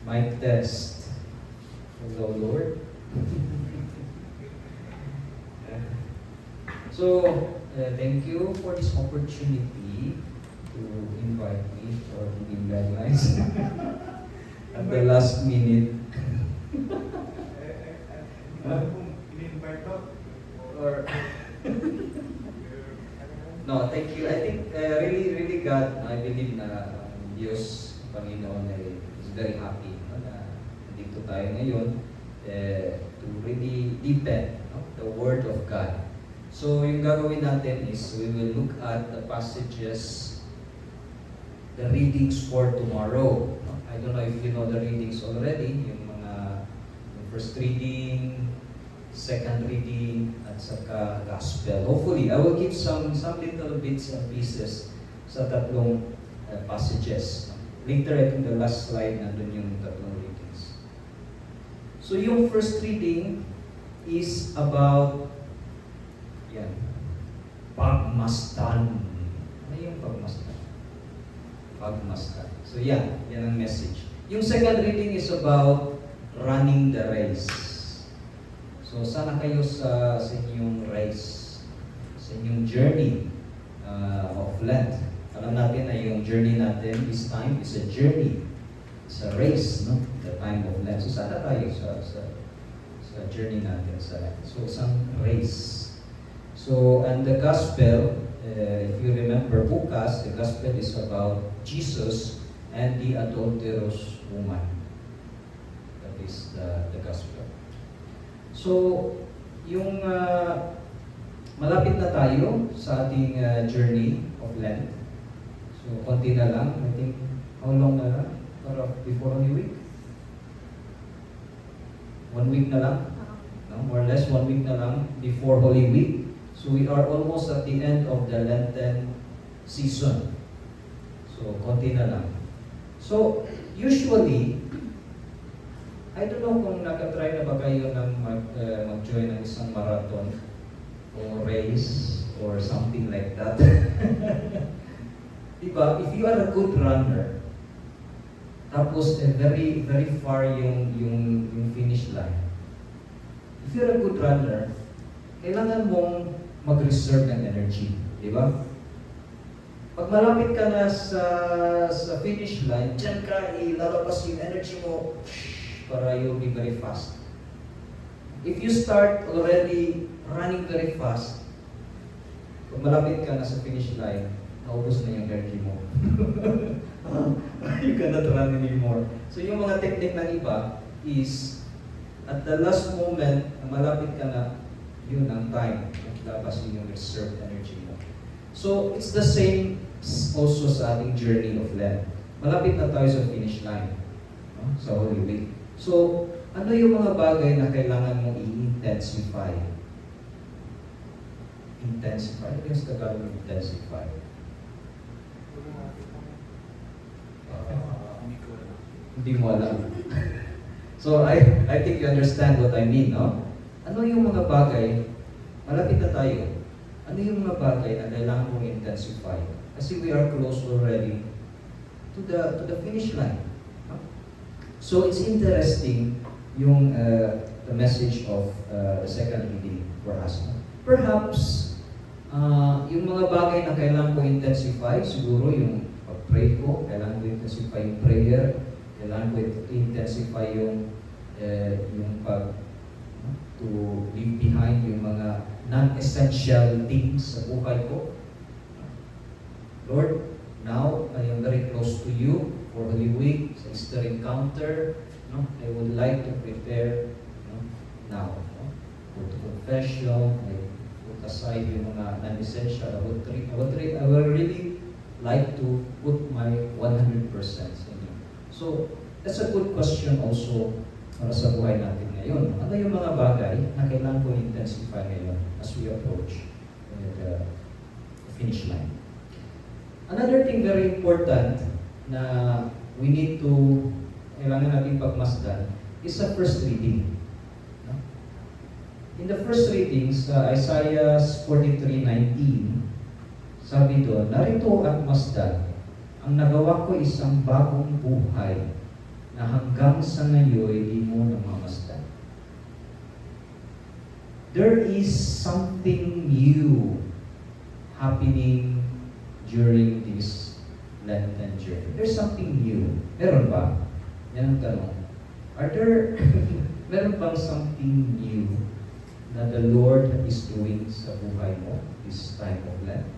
Mic test. Hello, Lord. Thank you for this opportunity to invite me for giving guidelines at the last minute. Or no, thank you. I think really God, I believe na Diyos, Panginoon is very happy na nandito tayo ngayon to really deepen the Word of God. So yung gagawin natin is we will look at the passages, the readings for tomorrow. I don't know if you know the readings already, yung first reading, second reading, at saka gospel. Hopefully, I will give some little bits and pieces sa tatlong passages. Later, I think the last slide, nandun yung tatlong readings. So yung first reading is about pagmasdan. Ano yung pagmasdan? Pagmasdan. So yan ang message. Yung second reading is about running the race. So sana kayo sa inyong race, sa inyong journey of Lent. Alam natin na yung journey natin this time is a journey. It's a race, no? The time of Lent. So sana tayo sa journey natin sa Lent. So isang race. So, and the gospel, if you remember bukas, the gospel is about Jesus and the adulterous woman. That is the gospel. So, yung malapit na tayo sa ating journey of Lent. So, konti na lang. I think, how long na lang? Para before Holy Week? 1 week na lang? No, more or less 1 week na lang before Holy Week. So we are almost at the end of the Lenten season. So, konti na lang. So, usually, I don't know kung nakatry na ba kayo ng mag-join ng isang marathon or race or something like that. Diba? If you are a good runner, tapos very far yung finish line. If you're a good runner, kailangan mong mag-reserve ng energy, di ba? Pag malapit ka na sa finish line, dyan ka ilalabas yung energy mo para you'll be very fast. If you start already running very fast, pag malapit ka na sa finish line, naubos na yung energy mo. You cannot run anymore. So yung mga technique ng iba is, at the last moment, malapit ka na, yun ang time. Labas yung reserved energy mo. So, it's the same also sa ating journey of Lent. Malapit na tayo sa finish line, no? Sa Holy Week. So, ano yung mga bagay na kailangan mong i-intensify? Intensify? Ano yung Tagalog ng intensify? Hindi mo alam. So, I think you understand what I mean, no? Ano yung mga bagay, malapit na tayo, ano yung mga bagay na kailangan mong intensify? Kasi we are close already to the finish line. No? So it's interesting yung the message of the second reading for us. No? Perhaps, yung mga bagay na kailangan ko intensify, siguro yung pag-pray ko, kailangan ko intensify yung prayer, kailangan ko intensify yung to leave behind yung mga non-essential things sa buhay ko. Lord, now I am very close to you for Holy Week, sa Easter encounter. No? I would like to prepare now. No? Go to confession, I put aside yung mga non-essential. I would really like to put my 100% in you. So, that's a good question also para sa buhay natin ngayon. Ano yung mga bagay na kailangan ko intensify ngayon as we approach the finish line? Another thing very important na we need to, kailangan natin pagmasdan is sa first reading. No? In the first reading sa Isaiah 43:19, sabi doon, narito at masdan, ang nagawa ko isang bagong buhay. na hanggang sa ngayon di mo namamasdan. There is something new happening during this Lenten journey. There's something new. Meron ba? Yan ang tanong. Are there, meron bang something new na the Lord is doing sa buhay mo this time of Lent?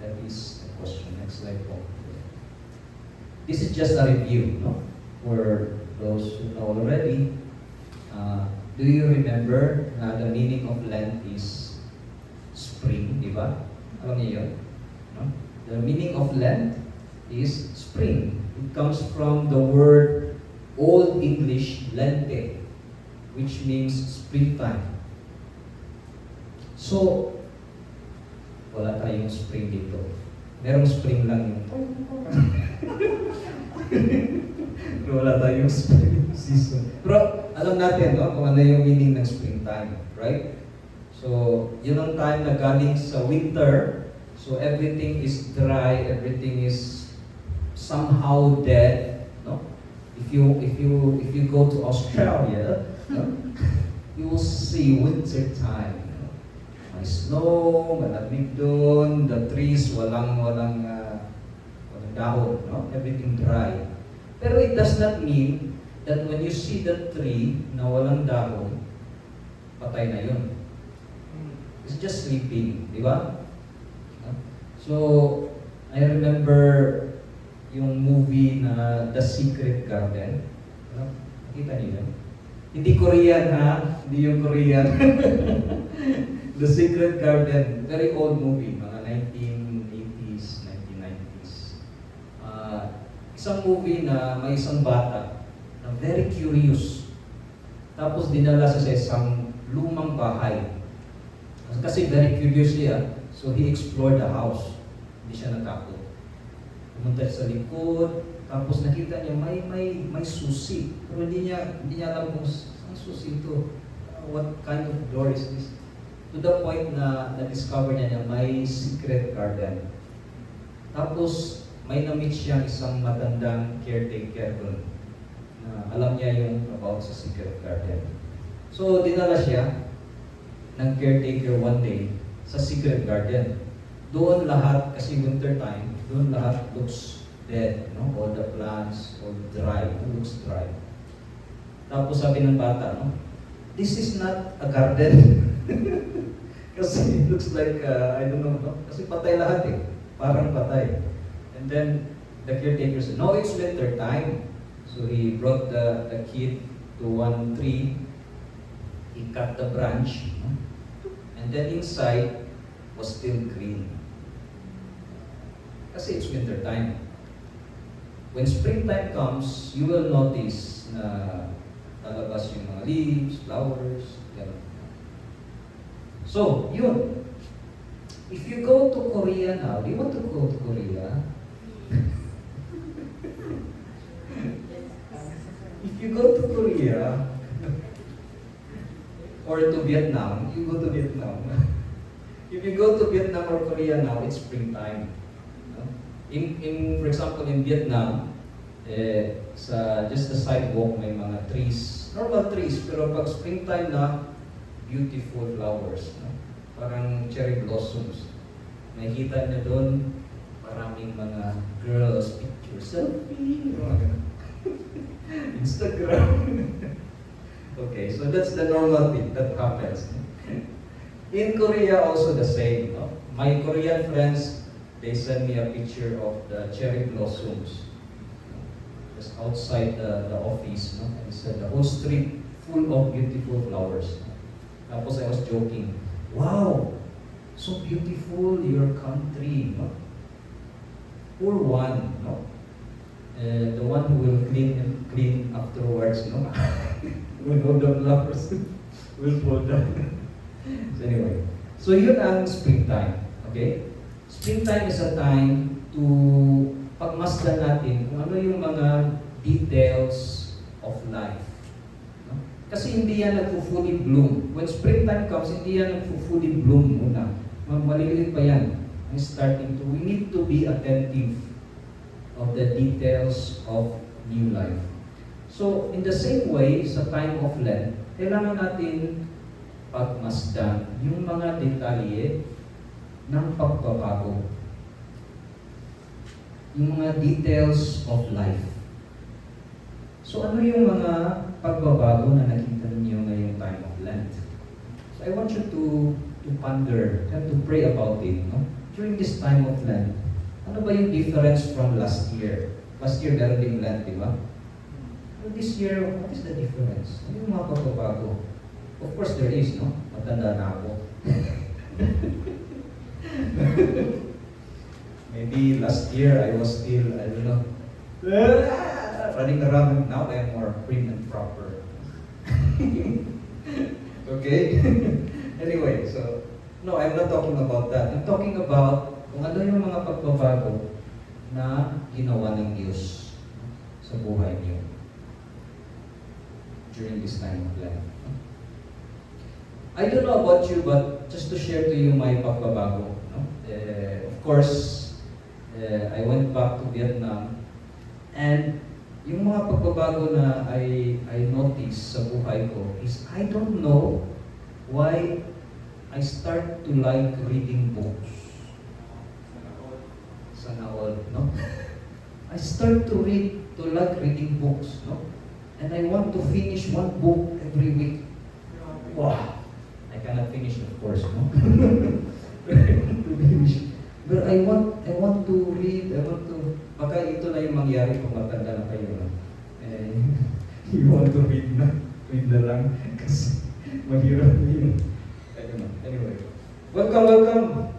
That is the question. Next slide po. This is just a review, no? For those who know already. Do you remember the meaning of Lent is spring, di ba? Alam niyo yun? No? The meaning of Lent is spring. It comes from the word Old English lente, which means springtime. So, wala tayong spring dito. Merong spring lang yung pero wala tayong spring season. Pero alam natin, no, kung ano yung meaning ng springtime, right? So, yun ang time na galing sa winter. So, everything is dry, everything is somehow dead, no? If you go to Australia, no, you will see winter time. May snow, malamig doon, the trees walang dahon, no? Everything dry. Pero it does not mean that when you see the tree na walang dahon, patay na yun. It's just sleeping, di ba? So, I remember yung movie na The Secret Garden. Nakita niyo yun? Hindi Korean ha? Hindi yung Korean. The Secret Garden, very old movie, mga 1980s, 1990s. Isang movie na may isang bata na very curious. Tapos dinala siya sa isang lumang bahay. Kasi very curious siya, so he explored the house. Hindi siya natakot. Pumunta sa likod, tapos nakita niya may susi. Pero hindi niya alam kung saan susi ito. What kind of door is this? To the point na na-discover niya may secret garden. Tapos may na-meet siyang isang matandang caretaker doon na alam niya yung about sa secret garden. So dinala siya ng caretaker one day sa secret garden. Doon lahat, kasi winter time, doon lahat looks dead, no? All the plants, all dry, it looks dry. Tapos sabi ng bata, no? This is not a garden. Kasi it looks like, I don't know, no? Kasi patay lahat eh. Parang patay. And then, the caretaker said, no, it's winter time. So he brought the kid to one tree. He cut the branch. No? And then inside was still green. Kasi it's winter time. When springtime comes, you will notice na lalabas yung mga leaves, flowers, gano'n. So, yun. If you go to Korea now, do you want to go to Korea? If you go to Korea, or to Vietnam, you go to Vietnam. If you go to Vietnam or Korea now, it's springtime. For example, in Vietnam, sa just the sidewalk may mga trees, normal trees, pero pag springtime na, beautiful flowers, no? Parang cherry blossoms. Nakikita niyo doon, maraming mga girls picture, selfie, Instagram. Okay, so that's the normal thing that happens. In Korea, also the same. No? My Korean friends, they send me a picture of the cherry blossoms just outside the office. No? And said the whole street full of beautiful flowers. Tapos I was joking, wow, so beautiful your country. No? Poor one, no? The one who will clean afterwards, no? When all the flowers will fall down. So anyway, so yun ang springtime, okay? Springtime is a time to pagmasdan natin kung ano yung mga details of life. No? Kasi hindi yan nagpo-fully bloom. When springtime comes, hindi yan nagpo-fully bloom muna. Maliliit pa yan. We need to be attentive of the details of new life. So, in the same way, sa time of Lent, kailangan natin pagmasdan yung mga detalye ng pagbabago. Yung mga details of life. So, ano yung mga pagbabago na nakita niyo ngayong time of Lent? So, I want you to ponder and to pray about it. No? During this time of Lent, ano ba yung difference from last year? Last year, meron din Lent, di ba? But this year, what is the difference? Ano yung mga pagbabago? Of course, there is, no? Matanda na ako. Maybe last year, I was still, I don't know, running around. Now, I am more prim and proper. Okay? Anyway, so, no, I'm not talking about that. I'm talking about kung ano yung mga pagbabago na ginawa ng Diyos sa buhay niyo during this time of life. I don't know about you, but just to share to you my pagbabago. No? Of course, I went back to Vietnam, and yung mga pagbabago na I noticed sa buhay ko is I don't know why I start to like reading books. Sana all, no? I start to like reading books, no? And I want to finish one book every week. Wow! I cannot finish, of course, no? But I want to read, baka ito na yung mangyari kung matanda na kayo, no? You want to read na lang, kasi mahirap na yun. I don't know. Anyway, welcome.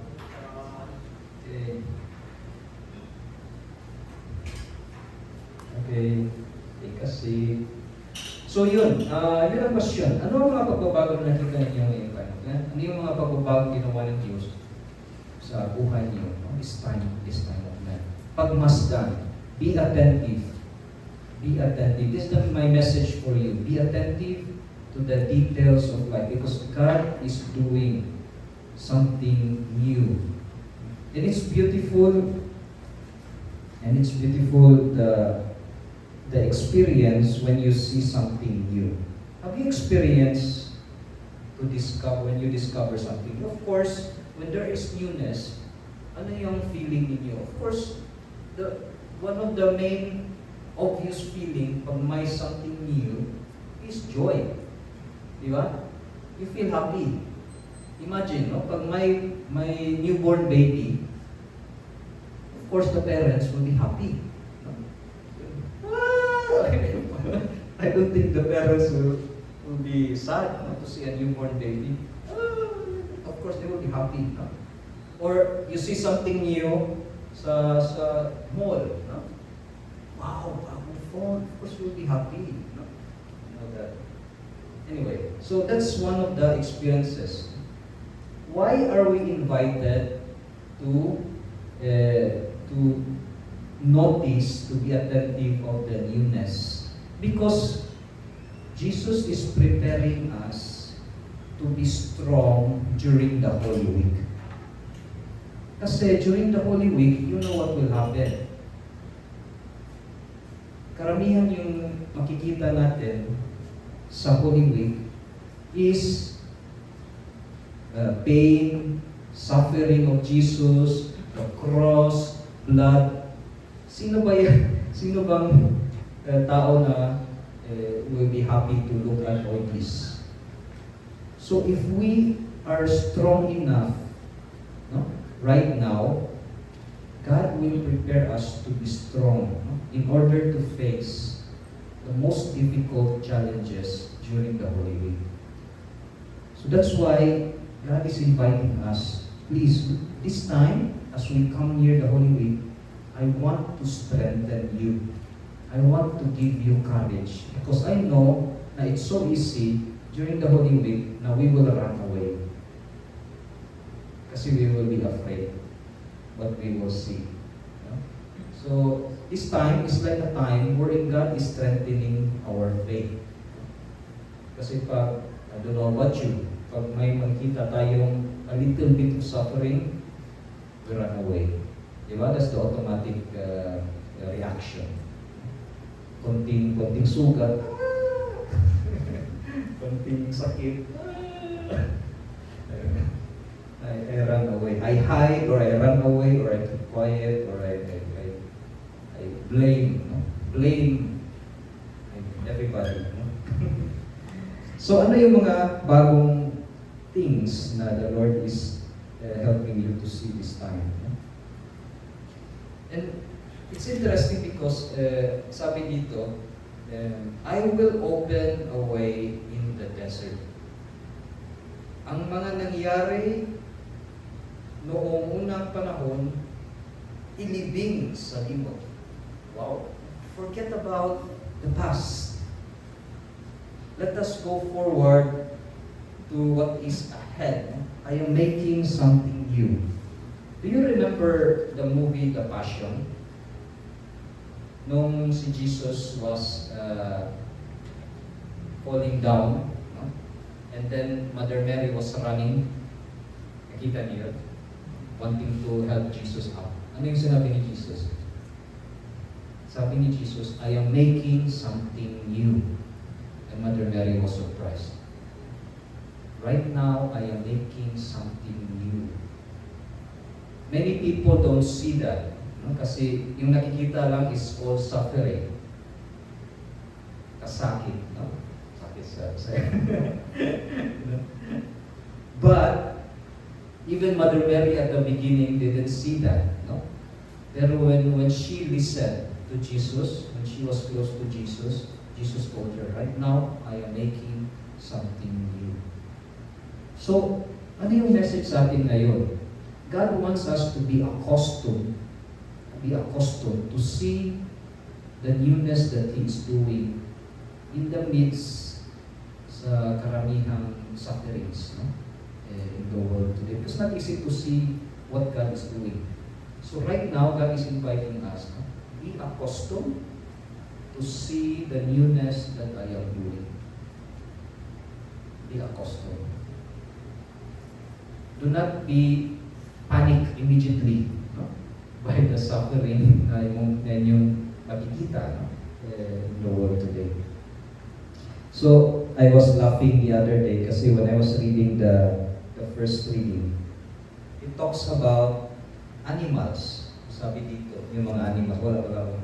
Okay, take a seat. So yun ang question. Ano ang mga pagbabago na nakita ninyo ngayon? Ano yung mga pagbabago ginawa ng Diyos sa buhay niyo this time of life? Pagmasdan. Be attentive. Be attentive. This is my message for you. Be attentive to the details of life because God is doing something new. And it's beautiful. And it's beautiful the experience when you see something new. Have you experienced when you discover something? Of course, when there is newness, ano yung feeling ninyo? Of course, one of the main obvious feeling pag may something new is joy. Di ba? You feel happy. Imagine, no? Pag may newborn baby, of course the parents will be happy. I don't think the parents will be sad to see a newborn baby. Of course, they will be happy. No? Or you see something new sa mall. No? Wow, bagong phone. Of course, you'll be happy. No? You know that. Anyway, so that's one of the experiences. Why are we invited to notice, to be attentive of the newness? Because Jesus is preparing us to be strong during the Holy Week. Kasi during the Holy Week, you know what will happen. Karamihan yung makikita natin sa Holy Week is pain, suffering of Jesus, the cross, blood. Sino ba yan? Sino bang tao na will be happy to look at all this? So if we are strong enough, no, right now, God will prepare us to be strong, no, in order to face the most difficult challenges during the Holy Week. So that's why God is inviting us, please, this time, as we come near the Holy Week, I want to strengthen you. I want to give you courage because I know that it's so easy during the Holy Week na we will run away. Kasi we will be afraid what we will see. No? So this time is like a time wherein God is strengthening our faith. Kasi pag, I don't know about you, pag may makita tayong a little bit of suffering, we run away. Diba? That's the automatic reaction. konting sugat, konting sakit, I run away. I hide or I run away or I keep quiet or I blame, no? Blame everybody. No? So ano yung mga bagong things na the Lord is helping you to see this time? No? And it's interesting because sabi dito, I will open a way in the desert. Ang mga nangyari noong unang panahon, ilibing sa limot. Wow! Forget about the past. Let us go forward to what is ahead. I am making something new. Do you remember the movie The Passion? Nung si Jesus was falling down, no? And then Mother Mary was running. Nakita niyo? Wanting to help Jesus out. Ano yung sinabi ni Jesus? Sabi ni Jesus, I am making something new. And Mother Mary was surprised. Right now, I am making something new. Many people don't see that. No? Kasi yung nakikita lang is all suffering. Kasakit. No? Sakit sa But, even Mother Mary at the beginning didn't see that. No? Pero when she listened to Jesus, when she was close to Jesus, Jesus told her, right now, I am making something new. So, ano yung message sa atin ngayon? God wants us to be accustomed to see the newness that He is doing in the midst sa karamihang sufferings, no? In the world today. It's not easy to see what God is doing. So right now, God is inviting us, no? Be accustomed to see the newness that I am doing. Be accustomed. Do not be panic immediately, no? By the suffering na yung makikita, no? In the world today. So, I was laughing the other day kasi when I was reading the first reading, it talks about animals. Sabi dito, yung mga animals, wala.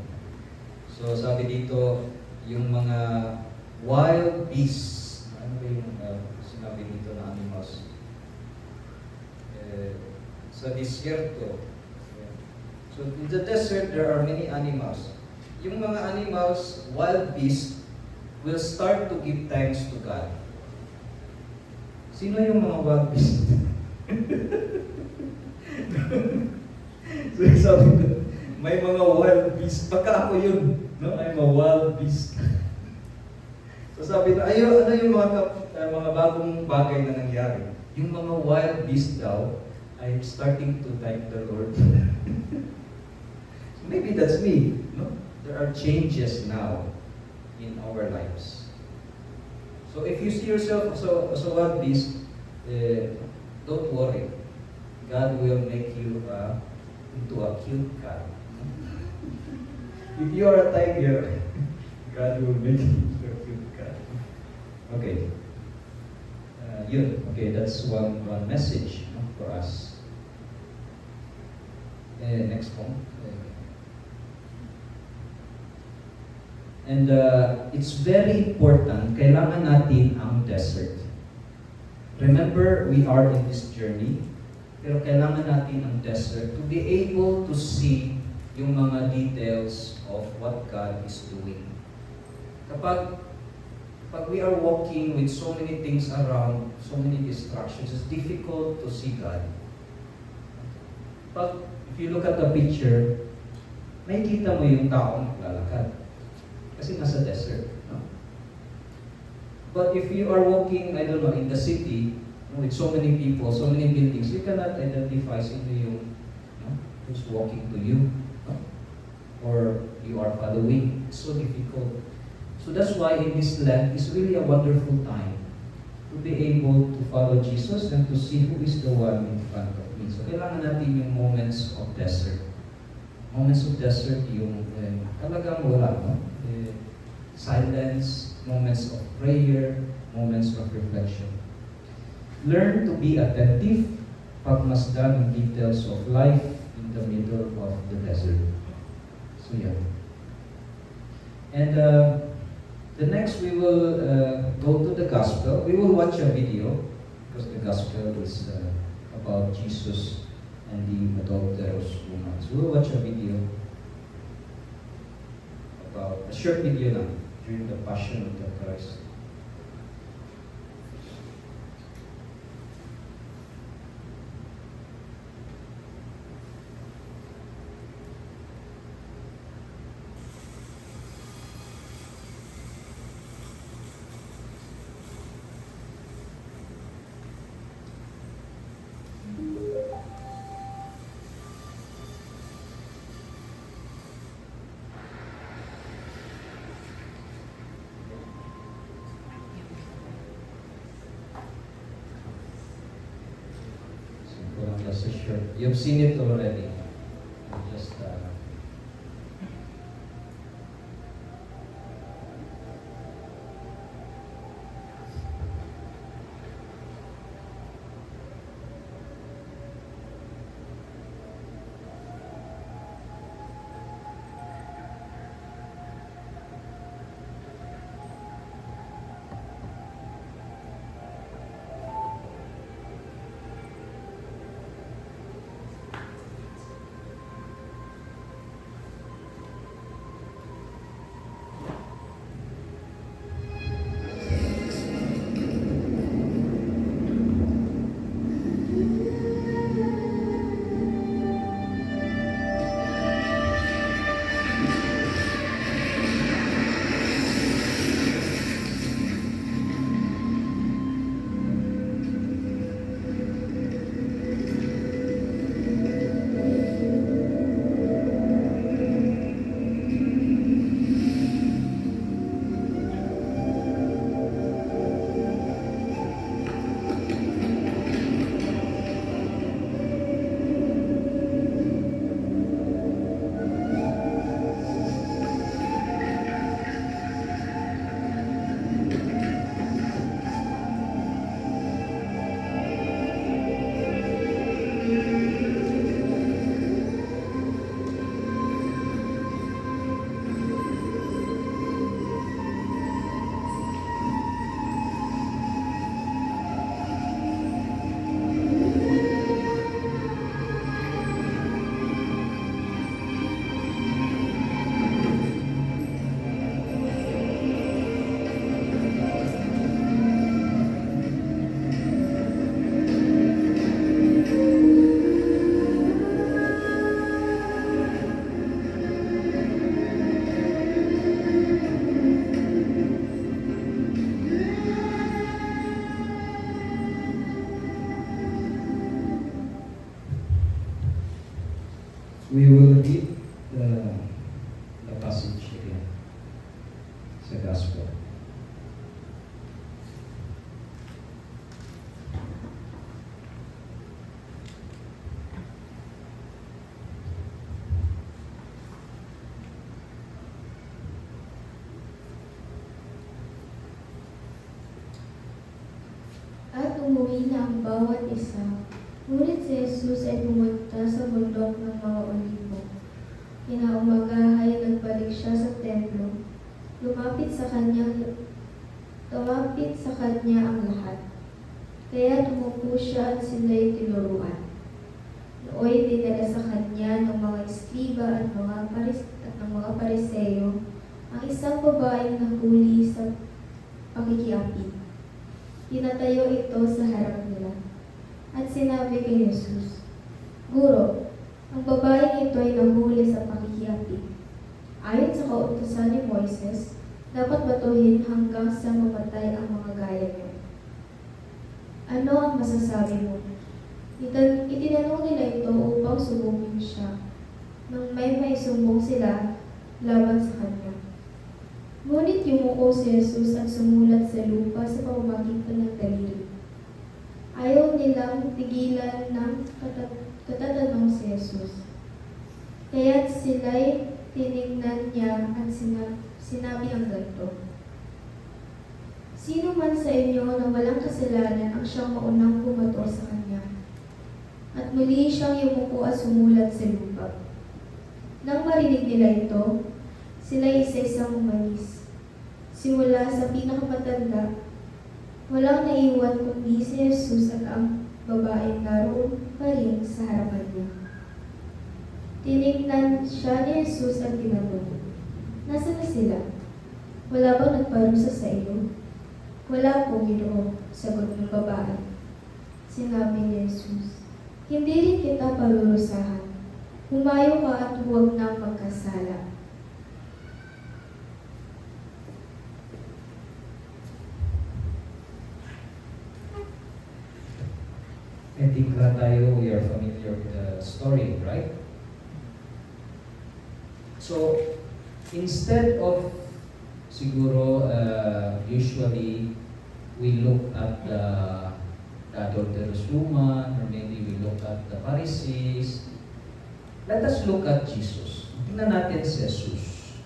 So, sabi dito, yung mga wild beasts. Ano ba yung sinabi dito na animals? Sa disyerto. So, in the desert, there are many animals. Yung mga animals, wild beasts, will start to give thanks to God. Sino yung mga wild beasts? So, sabi ko, may mga wild beasts. Baka ako yun. No? I'm a wild beast. So sabi na, ano yung mga bagong bagay na nangyari? Yung mga wild beasts daw, I'm starting to thank the Lord. So maybe that's me. No? There are changes now in our lives. So if you see yourself as a wild beast, don't worry. God will make you into a cute cat. If you are a tiger, God will make you into a cute cat. Okay. Yun. Okay, that's one message, no, for us. Next one. And it's very important, kailangan natin ang desert. Remember, we are in this journey, pero kailangan natin ang desert to be able to see yung mga details of what God is doing. Kapag we are walking with so many things around, so many distractions, it's difficult to see God. But if you look at the picture, makikita mo yung taong naglalakad. Kasi nasa desert. No? But if you are walking, I don't know, in the city, with so many people, so many buildings, you cannot identify sino yung who's walking to you. No? Or you are following. It's so difficult. So that's why in this land, it's really a wonderful time to be able to follow Jesus and to see who is the one in front of me. So kailangan natin yung moments of desert. Moments of desert, yung talagang wala, no? silence, moments of prayer, moments of reflection. Learn to be attentive, pagmasdan ng details of life in the middle of the desert. So yeah. And the next we will go to the gospel. We will watch a video because the gospel is about Jesus and the adulterous woman. So we'll watch a video about, a short video now, during the Passion of the Christ. Just a short. You've seen it already. Just we will read the passage again sa Gospel. At umuwi na ang bawat isa. Ngunit si Jesus ay pumunta sa bundok ng mga Olibo. Kinaumaga ay nagbalik siya sa templo. Lumapit sa kanya ang lahat. Kaya tumupo siya at sila'y tinuruan. Nooy dinala sa kanya ng mga eskriba at ng mga Pariseo ang isang babaeng nahuli sa pakikiapid. Tinatayo ito sa harap nila. At sinabi kay Jesus, Guro, ang babaeng ito ay nahuli sa pakikiapid. Ayon sa kautusan ni Moises, dapat batuhin hanggang sa mamatay ang mga gaya niyo. Ano ang masasabi mo? Itinanong nila ito upang subukin siya, nang may maisumbong sila laban sa kanya. Ngunit yumuko si Jesus at sumulat sa lupa sa pamamagitan ng daliri. Ayaw nilang tigilan ng katatanong si Jesus. Kaya't sila'y tinignan niya at Sinabi ang ganito, "Sino man sa inyo na walang kasalanan ang siyang maunang bumato sa kanya." At muli siyang yumuko at sumulat sa lupa. Nang marinig nila ito, sila isa-isang umalis. Simula sa pinakamatanda, walang naiwan kundi si Jesus at ang babaeng naroon pa rin sa harapan niya. Tinignan siya ni Jesus at tinanong, "Nasaan na sila? Wala bang nagparusa sa iyo?" "Wala po, Ginoon," sagot ng babae. Sinabi ni Jesus, "Hindi rin kita parurusahan. Humayo ka at huwag nang magkasala." I think tayo, we are familiar with the story, right? So, instead of siguro, usually, we look at the adulterous woman, or maybe we look at the Pharisees. Let us look at Jesus. Tingnan natin si Jesus.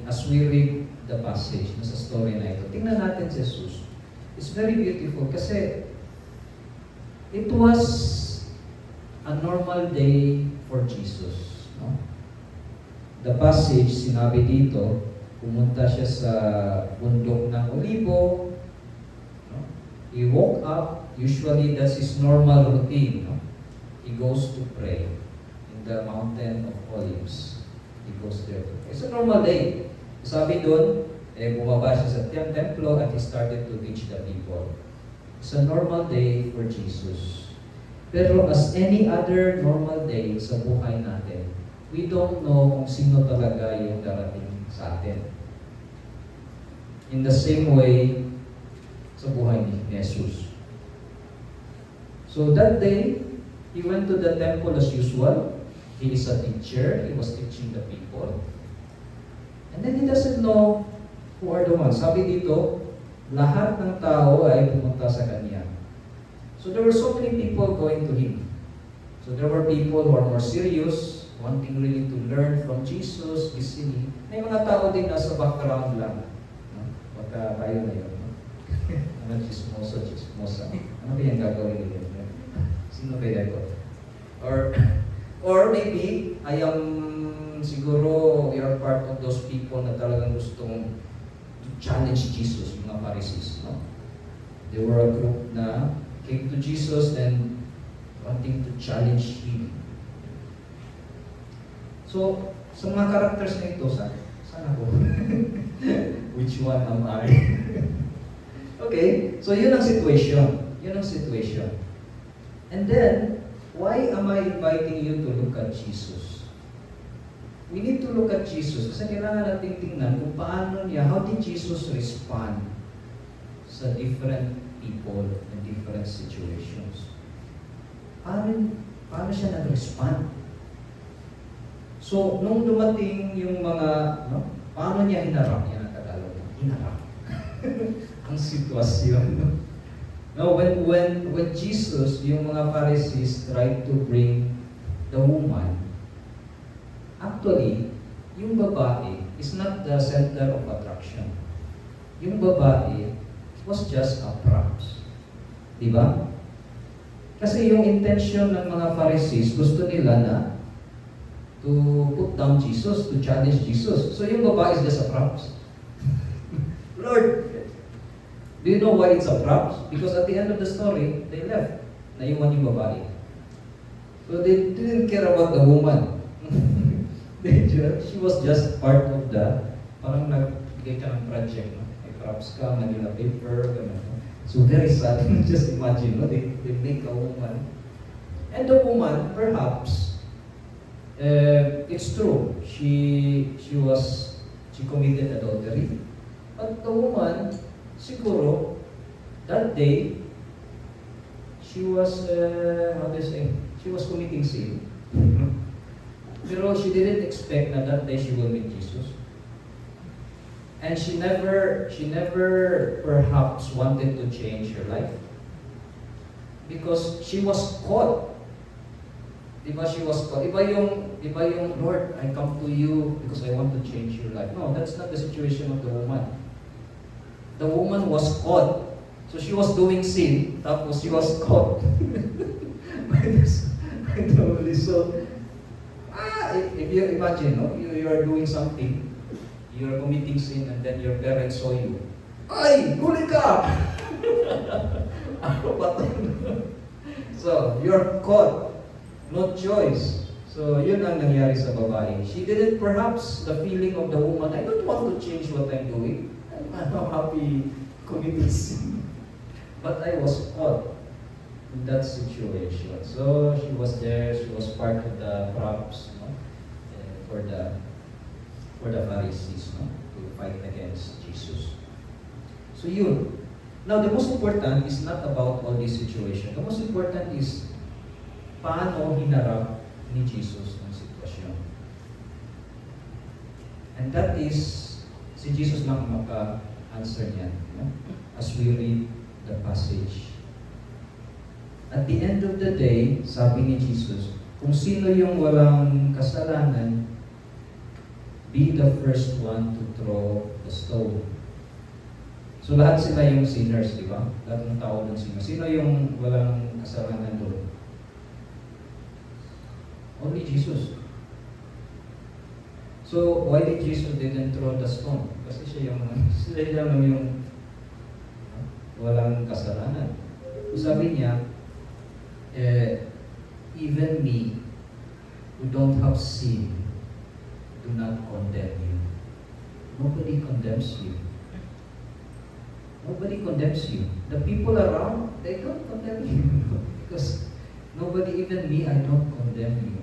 As we read the passage, sa story na ito, tingnan natin si Jesus. It's very beautiful kasi it was a normal day for Jesus. No? The passage, sinabi dito, pumunta siya sa bundok ng Olibo. No? He woke up. Usually, that's his normal routine. No? He goes to pray in the mountain of Olives. He goes there to pray. It's a normal day. Sabi doon, bumaba siya sa templo at he started to teach the people. It's a normal day for Jesus. Pero as any other normal day sa buhay natin, we don't know kung sino talaga yung darating sa atin. In the same way, sa buhay ni Jesus. So that day, he went to the temple as usual. He is a teacher. He was teaching the people. And then he doesn't know who are the ones. Sabi dito, lahat ng tao ay pumunta sa kanya. So there were so many people going to him. So there were people who are more serious, wanting really to learn from Jesus, listening. May mga tao din nasa background lang. No? Baka tayo na yun. No? Ano, chismosa. Ano ba yung gagawin nila? Sino kaya ko? Or maybe, I am siguro, we are part of those people na talagang gustong to challenge Jesus, yung mga Pharisees. No? They were a group na came to Jesus and wanting to challenge him. So, sa mga characters na ito, saan ako? Which one am I? Okay, so yun ang situation. And then, why am I inviting you to look at Jesus? We need to look at Jesus kasi kailangan natin tingnan kung paano niya, how did Jesus respond sa different people in different situations. Paano siya nag-respond? So, nung dumating yung mga, no, paano niya hinarap? Yan ang Tagalog. Hinarap. Ang sitwasyon. No, when Jesus, yung mga Pharisees tried to bring the woman, actually, yung babae is not the center of attraction. Yung babae was just a props. Diba? Kasi yung intention ng mga Pharisees, gusto nila na to put down Jesus, to challenge Jesus. So yung babae is just a props. Lord, do you know why it's a props? Because at the end of the story, they left. Naiwan yung babae. So they didn't care about the woman. She was just part of the, parang nagbigay ka ng project. No? Props ka, Manila paper, gano'n. So very sad. Just imagine, no? They make a woman. And the woman, perhaps, it's true. She committed adultery. But the woman, siguro, that day, she was, she was committing sin. Pero she didn't expect na that day she will meet Jesus. And she never perhaps wanted to change her life. Because she was caught. Diba she was caught? Iba yung Iba yung, Lord, I come to you because I want to change your life. No, that's not the situation of the woman. The woman was caught. So she was doing sin, tapos she was caught. by the Holy Spirit. If you imagine, no, you are doing something, you are committing sin, and then your parents saw you. Ay, huli ka! Ano ba to? So, you're caught. No choice. So, yun ang nangyari sa babae. She didn't perhaps the feeling of the woman, I don't want to change what I'm doing. I'm happy committing sin. But I was caught in that situation. So, she was there, she was part of the props, no? For the Pharisees, no? To fight against Jesus. So yun. Now, the most important is not about all this situation. The most important is paano hinarap ni Jesus ng sitwasyon. And that is, si Jesus lang maka-answer niyan, no? As we read the passage. At the end of the day, sabi ni Jesus, kung sino yung walang kasalanan, be the first one to throw the stone. So lahat sila yung sinners, di ba? Lahat ng tao ng sinners. Sino yung walang kasalanan doon? Only Jesus. So why did Jesus didn't throw the stone? Kasi siya lang yung walang kasalanan. So sabi niya, even me, who don't have sin, do not condemn you. Nobody condemns you. Nobody condemns you. The people around, they don't condemn you. Because nobody, even me, I don't condemn you.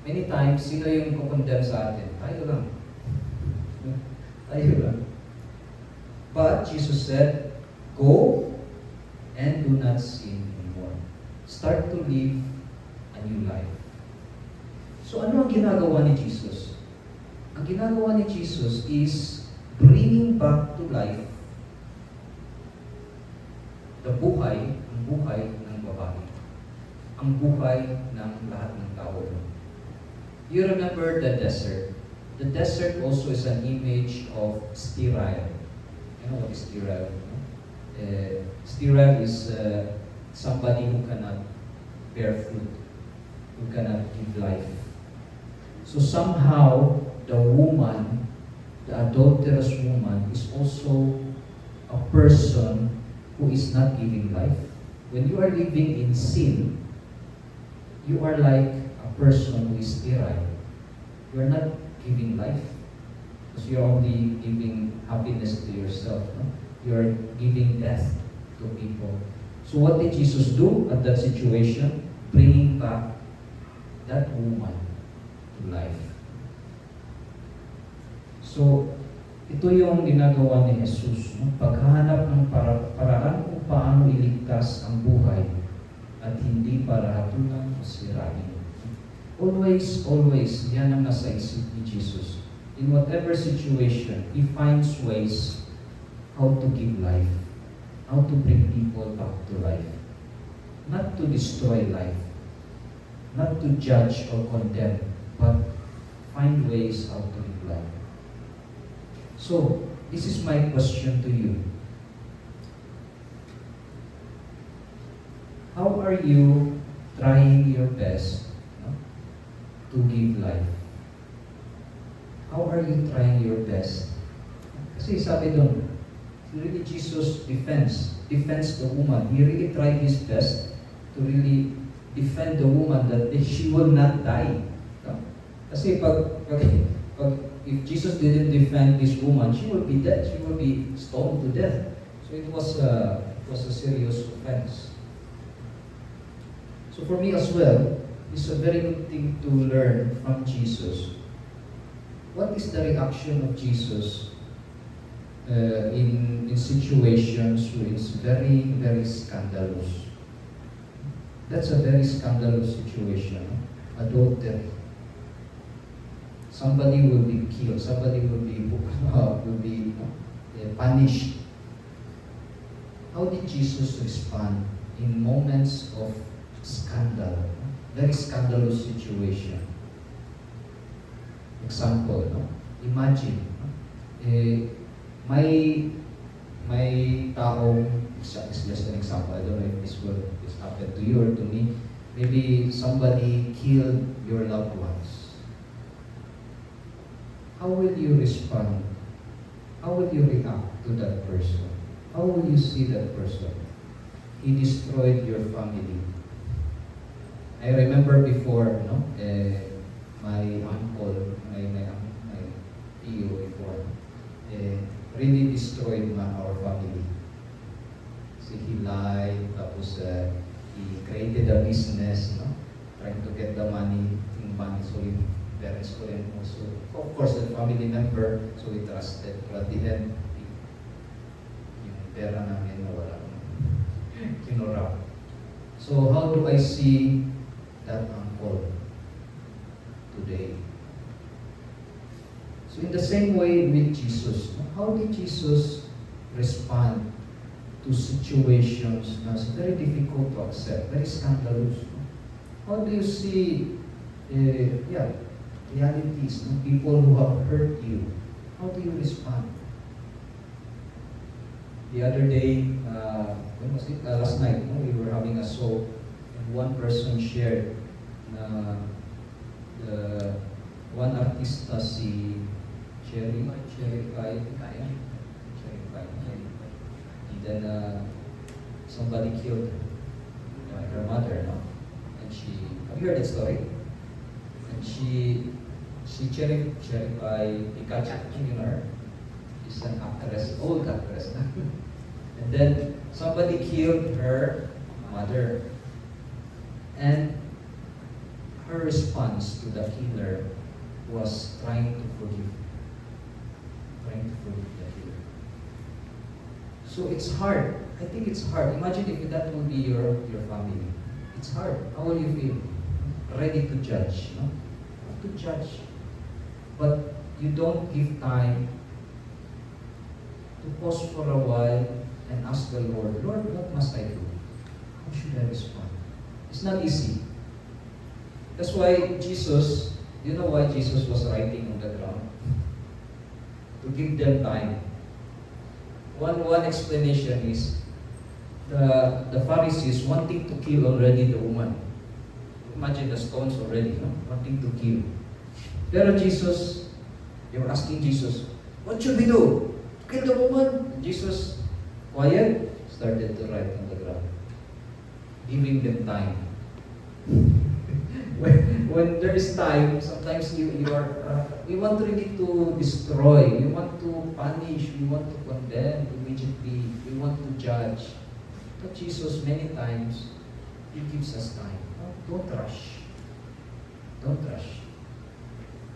Many times, sino yung kukondemn sa atin? Tayo lang. Tayo lang. But Jesus said, go and do not sin anymore. Start to live a new life. So ano ang ginagawa ni Jesus? Ang ginagawa ni Jesus is bringing back to life ang buhay ng babae. Ang buhay ng lahat ng tao. You remember the desert. The desert also is an image of sterile. You know what is sterile? Sterile is somebody who cannot bear fruit, who cannot give life. So somehow, the woman, the adulterous woman, is also a person who is not giving life. When you are living in sin, you are like a person who is sterile. You are not giving life. Because you are only giving happiness to yourself. No? You are giving death to people. So what did Jesus do at that situation? Bringing back that woman life. So, ito yung ginagawa ni Jesus, no? Paghahanap ng paraan kung paano iligtas ang buhay at hindi para hatulan o sirain. Always, yan ang nasa isip ni Jesus. In whatever situation, He finds ways how to give life, how to bring people back to life. Not to destroy life, not to judge or condemn, but find ways how to live life. So, this is my question to you. How are you trying your best, no, to give life? How are you trying your best? Kasi sabi doon, really Jesus defends the woman. He really tried his best to really defend the woman that she will not die. Kasi if Jesus didn't defend this woman, she will be dead. She will be stoned to death. So it was a serious offense. So for me as well, it's a very good thing to learn from Jesus. What is the reaction of Jesus in situations where it's very, very scandalous? That's a very scandalous situation. Adultery. Somebody will be killed. Somebody will be punished. How did Jesus respond in moments of scandal? Very scandalous situation. example, no? Imagine, no? May taong, is just an example, I don't know if this happened to you or to me, maybe somebody killed your loved ones. How will you respond? How will you react to that person? How will you see that person? He destroyed your family. I remember before, no, my uncle, my tio before, really destroyed our family. So he lied, tapos he created a business, no, trying to get the money, so yung parents ko rin also, of course, the family member, so we trusted. But at the end, yung pera namin nawala. Kinurap. So how do I see that uncle today? So in the same way with Jesus, how did Jesus respond to situations that's very difficult to accept, very scandalous? How do you see, realities, people who have hurt you? How do you respond? The other day, when was it? Last night, we were having a soap, and one person shared na the one artista si Cherry Pie. And then somebody killed her mother, no? And have you heard that story? And she Cherry Pie Pikachu, you know her? She's an actress, old actress. And then somebody killed her mother. And her response to the killer was trying to forgive the killer. So it's hard. I think it's hard. Imagine if that will be your family. It's hard. How will you feel? Ready to judge, no? To judge. But you don't give time to pause for a while and ask the Lord, what must I do? How should I respond? It's not easy. That's why Jesus, you know why Jesus was writing on the ground? To give them time. One explanation is the Pharisees wanting to kill already the woman. Imagine the stones already, no? Wanting to kill. Pero Jesus, they were asking Jesus, what should we do? Kill the woman? And Jesus, quiet, started to write on the ground, giving them time. when there is time, sometimes we want really to destroy, we want to punish, we want to condemn immediately, we want to judge. But Jesus, many times, He gives us time. Don't rush. Don't rush.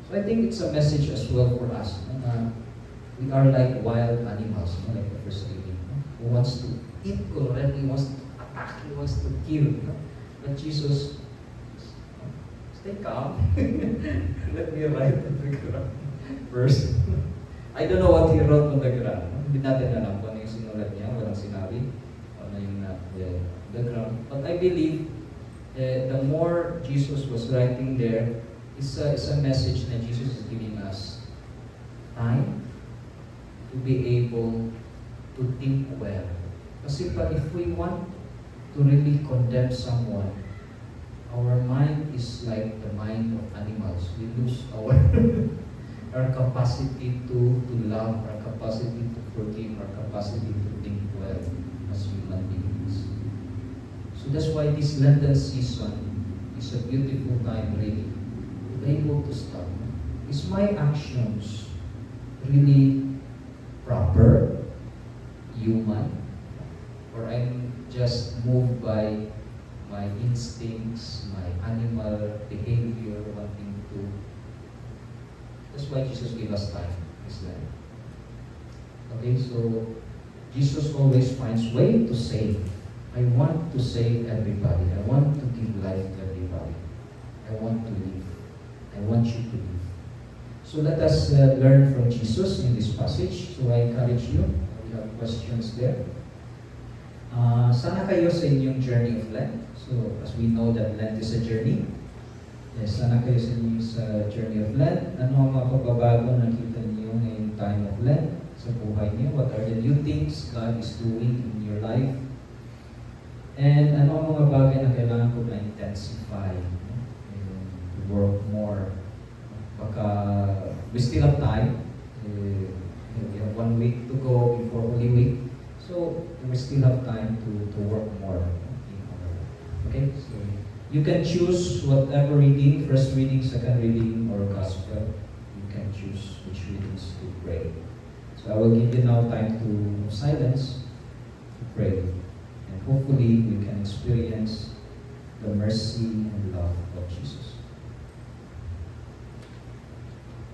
So I think it's a message as well for us. We are like wild animals, like the first lady, who wants to eat already, wants to attack, he wants to kill. But Jesus, stay calm. Let me write on the ground first. I don't know what he wrote on the ground. Hindi natin alam kung ano yung sinulat niya, walang sinabi. Ano yung the ground. But I believe the more Jesus was writing there, it's a message that Jesus is giving us time to be able to think well. Kasi if we want to really condemn someone, our mind is like the mind of animals. We lose our our capacity to love, our capacity to forgive, our capacity to think well as human beings. So that's why this Lenten season is a beautiful time really to be able to stop. Is my actions really proper, human, or I'm just moved by my instincts, my animal behavior, wanting to. That's why Jesus gave us time, Islam. Okay, so Jesus always finds way to save. I want to save everybody. I want to give life to everybody. I want to live. I want you to live. So let us learn from Jesus in this passage. So I encourage you. We have questions there. Sana kayo sa inyong journey of Lent. So as we know that Lent is a journey. Yes, sana kayo sa journey of Lent. Ano ang mga pagbabago na nakita niyo ngayong time of Lent sa buhay niyo? What are the new things God is doing in your life? And ano ang mga bagay na kailangan ko na intensify? To work more. Baka we still have time. We have 1 week to go before Holy Week. So we still have time to work more. Okay? So you can choose whatever reading, first reading, second reading, or gospel. You can choose which readings to pray. So I will give you now time to silence, to pray. And hopefully we can experience the mercy and love of Jesus.